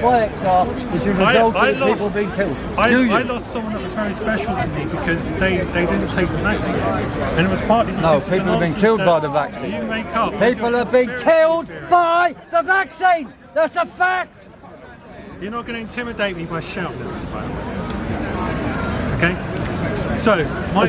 by XR is a result of people being killed. I lost someone that was very special to me because they didn't take the vaccine, and it was partly because people have been killed by the vaccine. You make up. People have been killed by the vaccine. That's a fact. You're not going to intimidate me by shouting at me. Okay. So I'm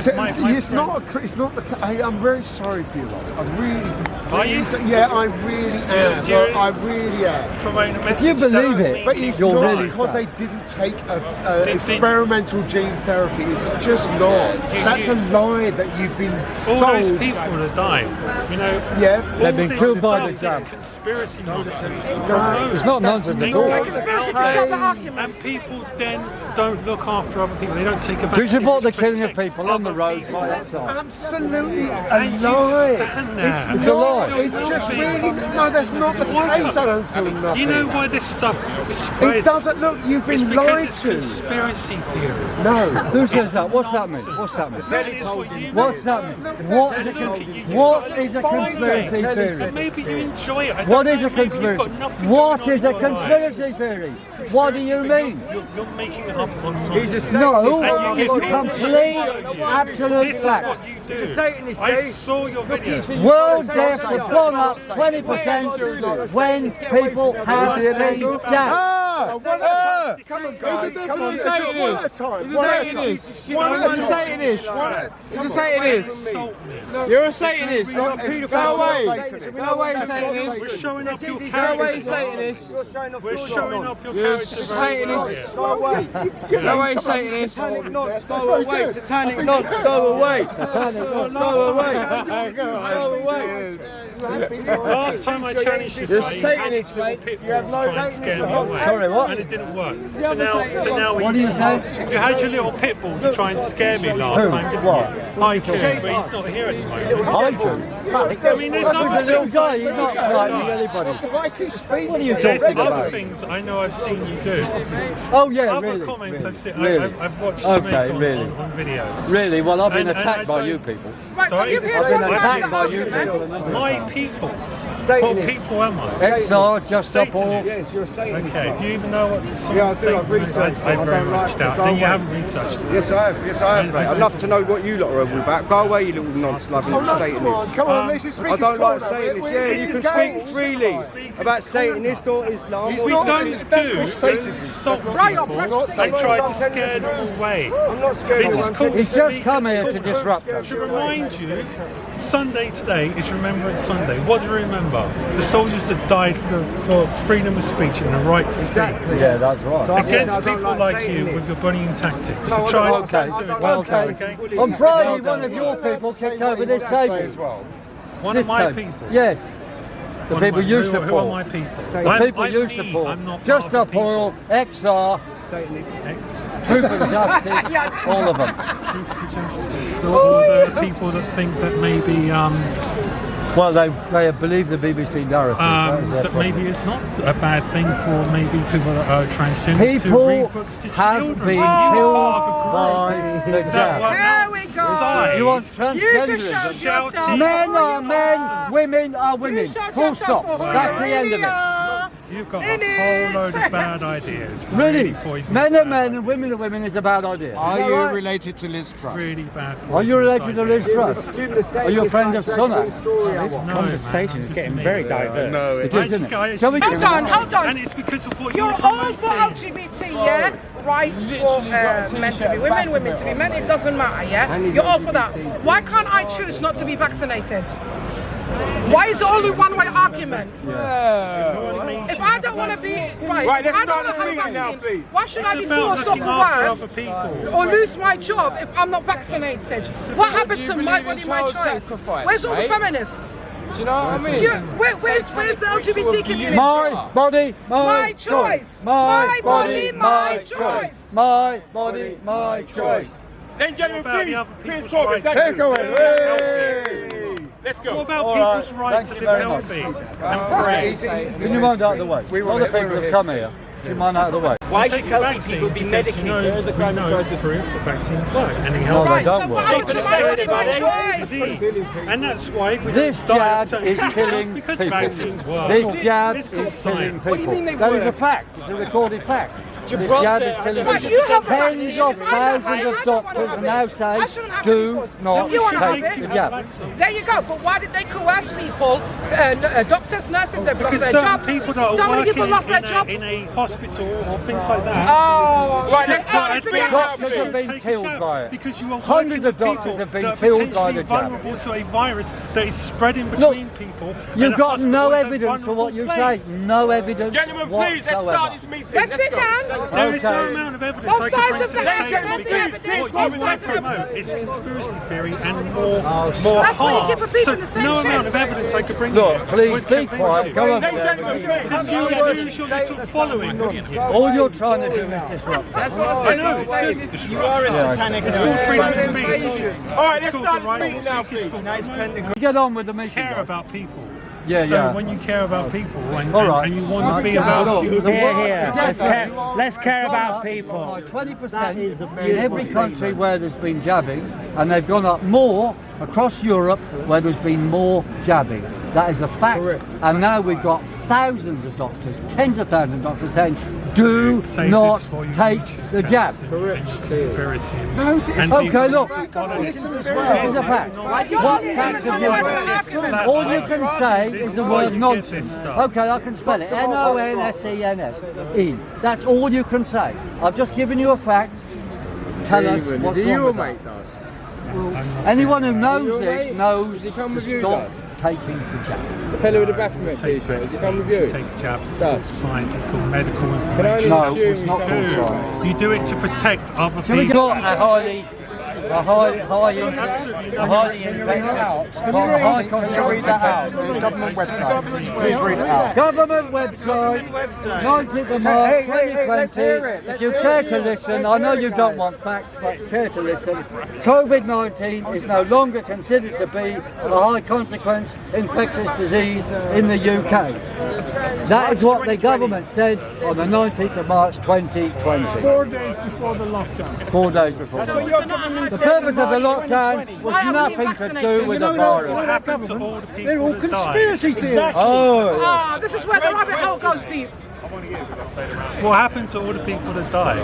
very sorry for you, lot. I really. Are you? Yeah, I really am. I really am. Promoting a message. You believe it, but it's you're not really because sad. they didn't take experimental gene therapy. It's just not. That's a lie that you've been sold. All those people that died, you know. Yeah, they've been killed by the this jab. conspiracy nonsense. It's not nonsense at all. And people then don't look after other people. They don't take a vaccine. Do you support the killing of people on the roads by XR? Absolutely a And lie. you stand there. It's a lie. It's just really no. That's not the case. I don't feel nothing. You know why this stuff spreads? It doesn't look. You've been because lied it's to. conspiracy theory. No. Who says that? What's that mean? What's that mean? That is what you What's that mean? What is a conspiracy And theory? maybe you enjoy it. I What don't is know, a maybe you've conspiracy? got nothing What going is on a in your life. conspiracy theory? What do you mean? You're making it up on No, And you it's give complete, absolute This is fact. what you do. I saw your videos. World deaths have gone up 20% when people have been jabbed. Come on, guys. Come on. One at a time. One at a time. You're a Satanist. You're a Satanist. You're a Satanist. Go away. Go away, Satanist. We're showing up your Go away, character. Satanist. We're showing up your You're a character. Satanist. Go away, Satanist. Go away, satanic knots, go away. Satanic knots, go away. Go away. Last time I challenged this You're guy, a Satanist, mate. You have no try and scare me away. Sorry, what? And it didn't work. So now What do you say? you had your little pit bull to try and scare me last time, didn't What? you? Hi, Q, but he's not here at the moment. I do. I mean, there's He's a other little things. guy, he's not frightening anybody. What are you There's talking other about? things I know I've seen you do. Oh yeah, Other really. comments I've seen, Really? I've watched you make on videos. Really? Well, I've been And attacked I by don't- you people. Sorry? I've been attacked by you people. My people. What people am I? XR, just up all. Yes, you're a Satanist. Okay, do you even know what some Yeah, I do. I've Satan is? researched it. I very don't much like doubt. it. Go Then you away. haven't researched it. Yes, I have, mate. I'd love to know what you lot are all about. Go away, you little nonce-loving Satanist. Come on, let's just speak. I don't like Satanists. Yeah, you can speak freely about Satanist or Islam. He's or not- Don't that's do not is Satanism. insult That's not people. Satanism. I try to scare them away. I'm not scared This of is one. called He's just come here to disrupt us. To remind you, Sunday today is Remembrance Sunday. What do you remember? The soldiers that died for freedom of speech and the right to speak. Yeah, that's right. Against people like you with your bullying tactics. So try Okay, okay. On Friday, one of your people kicked over this table. One This of my table. people. Yes. The One of people my- you Who are support. my people? The people you me, support. I'm not Just part of the Paul, XR, Ex- Truth and Justice, all of them. Truth for Justice. All the people that think that maybe Well, they believe the BBC narrative. That is their that problem. maybe it's not a bad thing for maybe people that are transgender to People read books to have children. been You are killed part of a by group the that jab. were outside. You want You just transgenderism? showed yourself. Men are men, women are women. showed Full yourself stop. for who That's you the end of really it. are. You've got In a whole it. load of bad ideas. Really? Poisonous Men are bad men and women are women is a bad idea. Are Is that you right? related to Liz Truss? Really bad. Are you related to Liz ideas. Truss? Are you a friend of Sunak? This conversation is getting very diverse. No, It is, isn't it? Shall we Hold on, hold on. And it's because of what You're you're all for promoting. LGBT, yeah? Rights for men to be women, women to be men, it doesn't matter, yeah? You're all for that. Why can't I choose not to be vaccinated? Why is it only one-way argument? If I don't want to be, right, if I don't want to have a vaccine, why should I be It's about forced or looking after other coerced people. or lose my job if I'm not vaccinated? What happened to my body, my choice? Where's all the feminists? Do you know what I mean? Where's the LGBT community? My body, My choice. My body, my choice. My body, my choice. Then gentlemen, What about the other Piers people's Corbyn, rights? thank you. Let's go. What about All people's right, right thank to you live very much. healthy and free? Can you mind out of the way? All the people have come here Do you mind out of the way? Why should healthy people be medicated? There's the crime process. Proof the vaccines work, and they No, help. they don't work. And that's why we This don't die jab of is certain- killing because people. vaccines work. This jab It's is called killing science. people. That is a fact. It's a recorded fact. This jab is killing Right, people. you have a Tens vaccine. of If I don't thousands have of it, doctors I now shouldn't have say, it do because not you wanna have take it. the jab. There you go. But why did they coerce people? Doctors, nurses, they've lost Because their certain jobs. people that are So many working people lost their in jobs. a hospital or things like that. Oh, Right, let's start let's this figure bit out- out. Doctors have been Take a killed jab, by it. because you are Hundreds working of with doctors people have been that are killed by potentially the jab. vulnerable to a virus that is spreading between people. You've and a got hospital no is a evidence for what you vulnerable say. place. No evidence Gentlemen, please, let's whatsoever. start this meeting. Let's sit go. down. There is no Okay. amount of evidence Both I sides can bring of to the the evidence, table the because evidence, what both you sides might of the promote evidence. is conspiracy theory and more That's why you harm. keep repeating So the same no shit. amount of evidence I could bring Look, you please would be convince quiet. you. Go over Ladies and there. gentlemen, please. Because you would lose your little following, wouldn't you? All you're trying to do is disrupt. That's what I know, it's good to disrupt. You are a satanic. It's called freedom of speech. All right, It's let's called start the right this to meeting now, speak. It's please. called Get on with the meeting. care guys. about people. Yeah, So yeah. when you care about people and, All right. and you want to be Look, about the you, world- Let's care Gone about up people. by 20% in every country where there's been jabbing, and they've gone up more across Europe where there's been more jabbing. That is a fact. And now we've got thousands of doctors, tens of thousands of doctors saying, do save not this for you take YouTube the jab. channels and your conspiracy. No, And Okay, people look, follow this it. is a fact. What facts have you got? All you can say is the word nonsense. Okay, I can spell it. Nonsense. That's all you can say. I've just given you a fact. Tell us Stephen, what's is it you wrong or with mate that. Dust? Anyone who knows Your this mate? knows Does he come to with you, stop Dust? taking the jab. The fellow with the Baphomet Take t-shirt, does he come with you? vaccines, take jabs, it's called Dust. science, it's called medical Can I information. No, only assume it's not he's called come science. with You do it to protect other Can we people. got a highly infectious, Can you read that out? There's government website. Please read it out. government website, 19th of March 2020. If you care to listen, I know you don't want facts, but care to listen. COVID-19 is no longer considered to be a high consequence infectious disease in the UK. That is what the government said on the 19th of March 2020. 4 days before the lockdown. 4 days before. The purpose of the lockdown was nothing to do with the What virus. happened to all the people They're all that died? conspiracy theories. Oh, Ah, this is where the rabbit hole goes deep. What happened to all the people that died?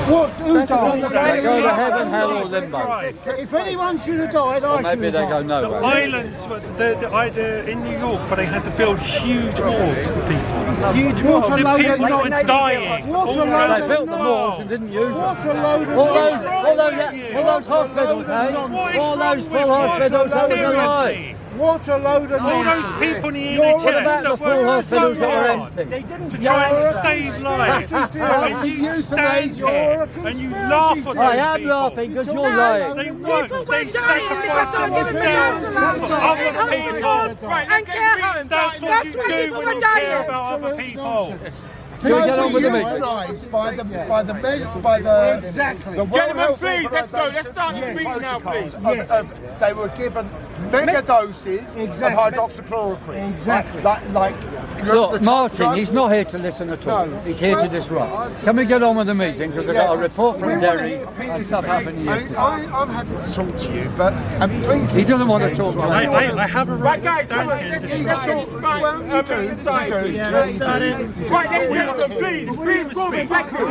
What? Who died? they go to heaven, hell, or limbo. Christ. If anyone should have died, I should Maybe have they go died. The nowhere. islands, in New York, where they had to build huge morgues for people. Huge The water load people of that were nonsense. dying. Water all load around They of built the nonsense. walls and didn't use them. What a load of All those, nonsense. all those hospitals, eh? What is All wrong those with full you? hospitals, that was a lie. Seriously? What a load of All nonsense. those people in the You're What NHS about the that full work so hospitals that were hard empty? to try and save lives, and you stand here and you laugh at I those am people. laughing because you're lying. They work, they Because sacrifice they were given the themselves nurses for other people. and care homes. That's what That's you where do people when were you care dying. about other people. Shall we get on with the meeting? Utilised by the Exactly. the World Gentlemen, Health please, let's go. Let's Organization start this meeting now, please. They were given mega doses of Exactly. hydroxychloroquine. Exactly. Like Look, Martin, he's not here to listen at all. No. He's here to disrupt. Can we get on with the meeting? Because I've got a report from Derry and stuff happened yesterday. I'm happy to talk to you, but please. He doesn't want to talk to I me. have a right to Guys, come stand on, here and let's disrupt. let's start. Right, ladies and gentlemen, please, Piers Corbyn, back here.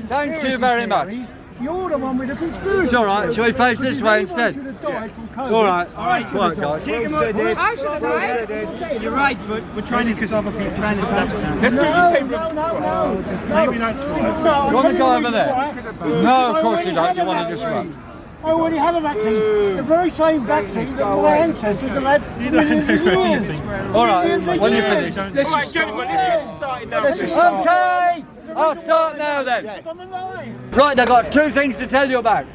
Thank you very much. You're the one with the conspiracy. It's all right. Shall we face this way instead? Should have died from COVID. All right. Right, guys. I should have died. You're right, but we're trying to because other people trying to stop us. Let's do this table. No. Maybe that's why. You want to go over there? No, of course you don't. You want to disrupt. I already had a vaccine. The very same vaccine that my ancestors have had You don't millions of know years. anything. All right. Millions of When you years. finish. All right, gentlemen, let's get started now. Let's just start. Okay. I'll start now then. I'm alive. Right, I've got two things to tell you about.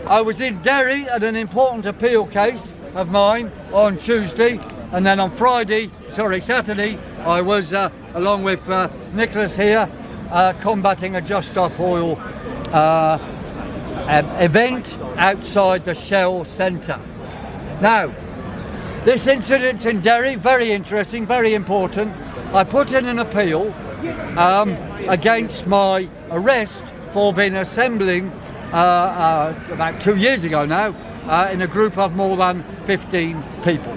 I was in Derry at an important appeal case of mine on Tuesday, and then on Saturday, I was, along with Nicholas here, combating a Just Stop Oil event outside the Shell Centre. Now, this incident's in Derry, very interesting, very important. I put in an appeal against my arrest for being assembling about 2 years ago now in a group of more than 15 people.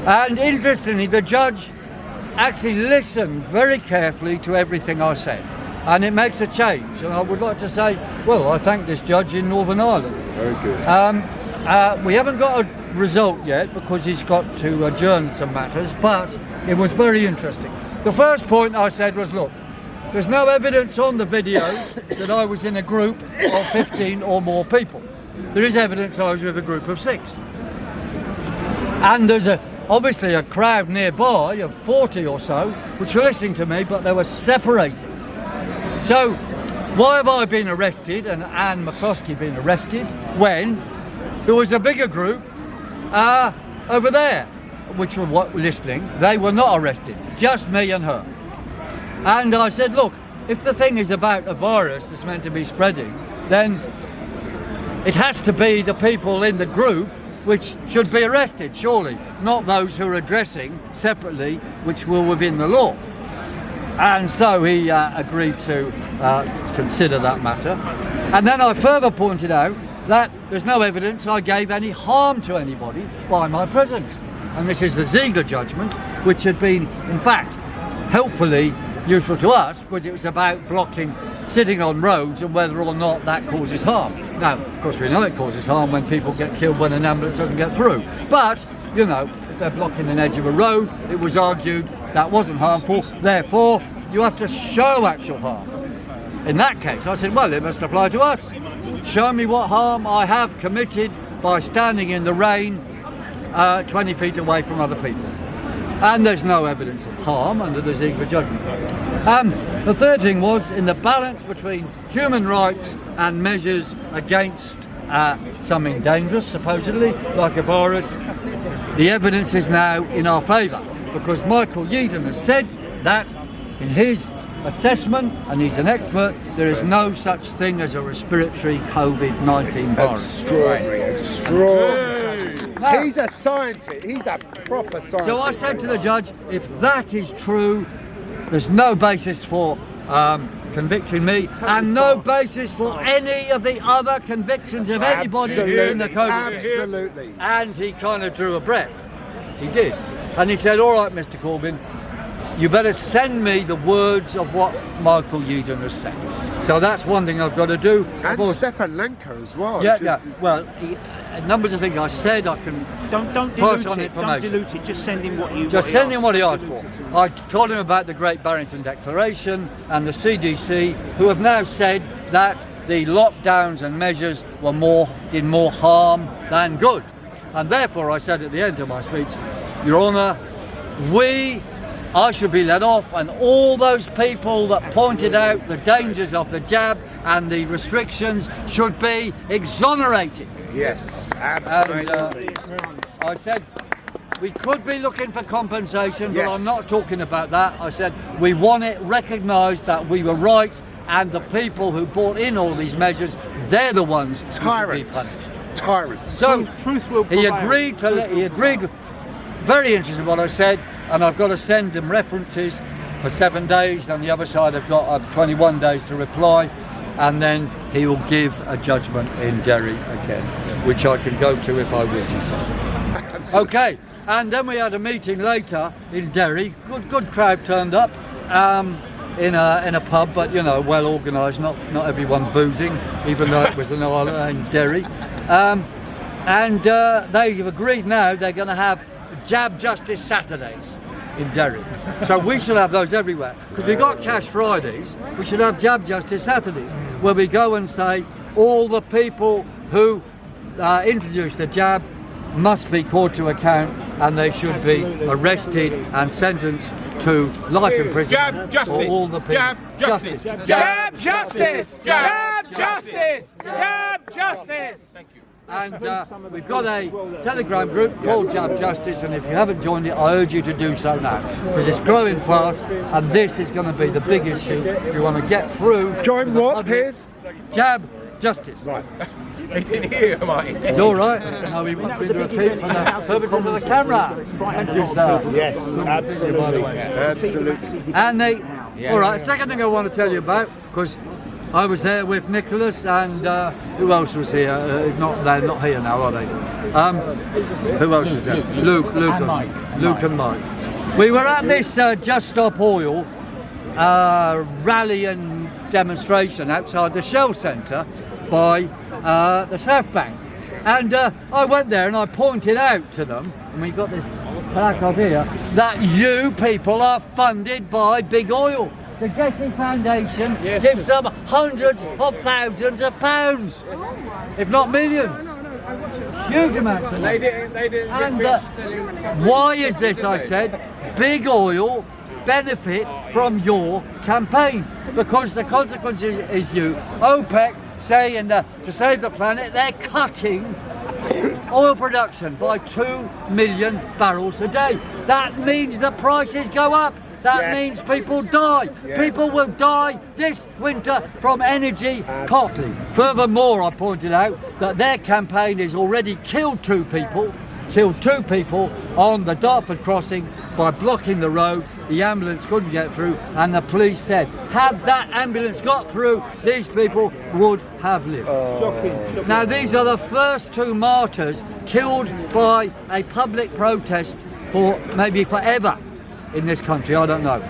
And interestingly, the judge actually listened very carefully to everything I said, and it makes a change. And I would like to say, well, I thank this judge in Northern Ireland. Very good. We haven't got a result yet because he's got to adjourn some matters, but it was very interesting. The first point I said was, look, there's no evidence on the videos that I was in a group of 15 or more people. There is evidence I was with a group of 6. And there's obviously a crowd nearby of 40 or so which were listening to me, but they were separated. So why have I been arrested and Anne McCloskey been arrested when there was a bigger group over there which were listening? They were not arrested, just me and her. And I said, look, if the thing is about a virus that's meant to be spreading, then it has to be the people in the group which should be arrested, surely, not those who are addressing separately, which were within the law. And so he agreed to consider that matter. And then I further pointed out that there's no evidence I gave any harm to anybody by my presence. And this is the Ziegler judgment, which had been, in fact, helpfully useful to us, because it was about blocking sitting on roads and whether or not that causes harm. Now, of course, we know it causes harm when people get killed when an ambulance doesn't get through. But, you know, if they're blocking an edge of a road, it was argued that wasn't harmful. Therefore, you have to show actual harm. In that case, I said, well, it must apply to us. Show me what harm I have committed by standing in the rain 20 feet away from other people. And there's no evidence of harm under the Ziegler judgment. The third thing was, in the balance between human rights and measures against something dangerous, supposedly, like a virus, the evidence is now in our favour, because Michael Yeadon has said that in his assessment, and he's an expert, there is no such thing as a respiratory COVID-19 virus. Extraordinary, extraordinary. Now, he's a scientist, he's a proper scientist. So I said to the judge, if that is true, there's no basis for convicting me, and no basis for any of the other convictions of anybody in the COVID. Absolutely. And he kind of drew a breath. He did. And he said, all right, Mr. Corbyn, you better send me the words of what Michael Yeadon has said. So that's one thing I've got to do. And Stefan Lenko as well. Yeah. Well, numbers of things I said, I can Don't pass on dilute it. information. Don't dilute it. Just send him what you. Just send him what he asked for. I told him about the Great Barrington Declaration and the CDC, who have now said that the lockdowns and measures did more harm than good. And therefore, I said at the end of my speech, Your Honour, I should be let off, and all those people that pointed out the dangers of the jab and the restrictions should be exonerated. Yes, absolutely. And, I said we could be looking for compensation, but Yes. I'm not talking about that. I said we want it recognised that we were right, and the people who brought in all these measures, they're the ones who should be punished. Tyrants. So Truth will he prevail. agreed. Very interested in what I said, and I've got to send them references for 7 days. On the other side, I've got 21 days to reply, and then he will give a judgment in Derry again, which I can go to if I wish. So. Okay, and then we had a meeting later in Derry. Good crowd turned up in a pub, but you know, well organised. Not everyone boozing, even though it was an island in Derry. And they've agreed now they're going to have Jab Justice Saturdays in Derry. So we should have those everywhere. Because we've got Cash Fridays, we should have Jab Justice Saturdays, where we go and say all the people who introduced the jab must be called to account, and they should be arrested and sentenced to life in prison. Jab justice. For all the people. Jab justice. Jab justice. Jab justice. Jab justice. Thank you. And we've got a Telegram group called Jab Justice, and if you haven't joined it, I urge you to do so now, because it's growing fast, and this is going to be the big issue. We want to get through. Join what, Piers? Jab Justice. Right. He didn't hear you, Martin. It's all right. No, we want to repeat for the purposes of the camera. Thank you, sir. Yes, absolutely. Absolutely. And all right, second thing I want to tell you about, because I was there with Nicholas and who else was here? They're not here now, are they? Who else was there? Luke and Mike. We were at this Just Stop Oil rally and demonstration outside the Shell Centre by the South Bank. And I went there and I pointed out to them, and we got this placard here, that you people are funded by big oil. The Getty Foundation gives them hundreds of thousands of pounds, if not millions. Huge amounts of money. They didn't And get rich. why is this, I said? Big oil benefit from your campaign, because the consequence is you. OPEC saying to save the planet, they're cutting oil production by 2 million barrels a day. That means the prices go up. That means people die. People will die this winter from energy costly. Furthermore, I pointed out that their campaign has already killed two people on the Dartford crossing by blocking the road. The ambulance couldn't get through, and the police said, had that ambulance got through, these people would have lived. Now, these are the first two martyrs killed by a public protest for maybe forever in this country, I don't know.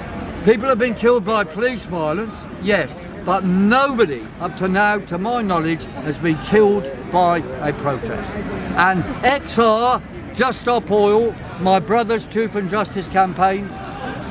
People have been killed by police violence, yes, but nobody up to now, to my knowledge, has been killed by a protest. And XR, Just Stop Oil, my brother's Truth and Justice campaign,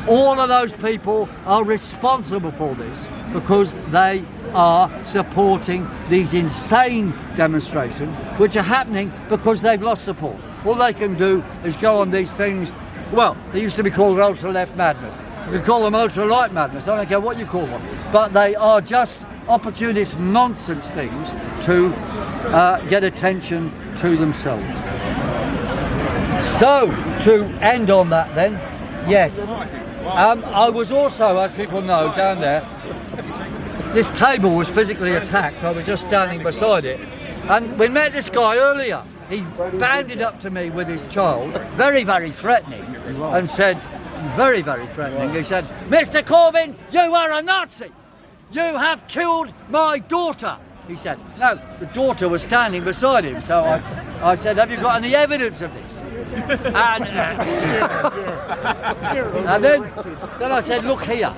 all of those people are responsible for this because they are supporting these insane demonstrations which are happening because they've lost support. All they can do is go on these things. Well, they used to be called ultra-left madness. You could call them ultra-right madness, I don't care what you call them. But they are just opportunist nonsense things to get attention to themselves. So, to end on that then, yes. I was also, as people know, down there. This table was physically attacked. I was just standing beside it. And we met this guy earlier. He bounded up to me with his child, very, very threatening, and said, very, very threatening, he said, Mr. Corbyn, you are a Nazi! You have killed my daughter! He said. No, the daughter was standing beside him, so I said, have you got any evidence of this? And then I said, look here,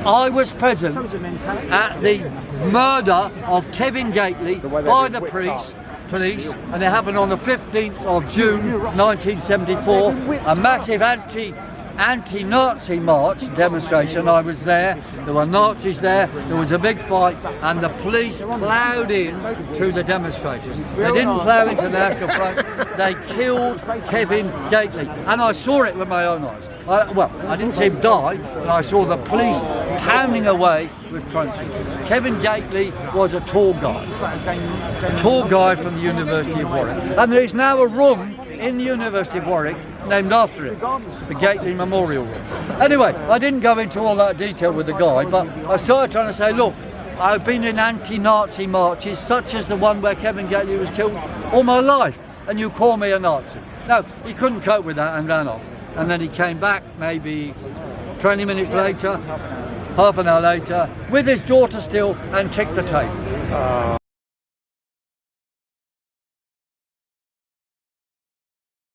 I was present at the murder of Kevin Gately by the police, and it happened on the 15th of June 1974, a massive anti-Nazi march demonstration. I was there, there were Nazis there was a big fight, and the police ploughed in to the demonstrators. They didn't plough into the National Front, they killed Kevin Gately, and I saw it with my own eyes. I didn't see him die, but I saw the police pounding away with truncheons. Kevin Gately was a tall guy from the University of Warwick, and there is now a room in the University of Warwick named after him, the Gately Memorial Room. Anyway, I didn't go into all that detail with the guy, but I started trying to say, look, I've been in anti-Nazi marches such as the one where Kevin Gately was killed all my life, and you call me a Nazi. No, he couldn't cope with that and ran off. And then he came back maybe 20 minutes later, half an hour later, with his daughter still, and kicked the table.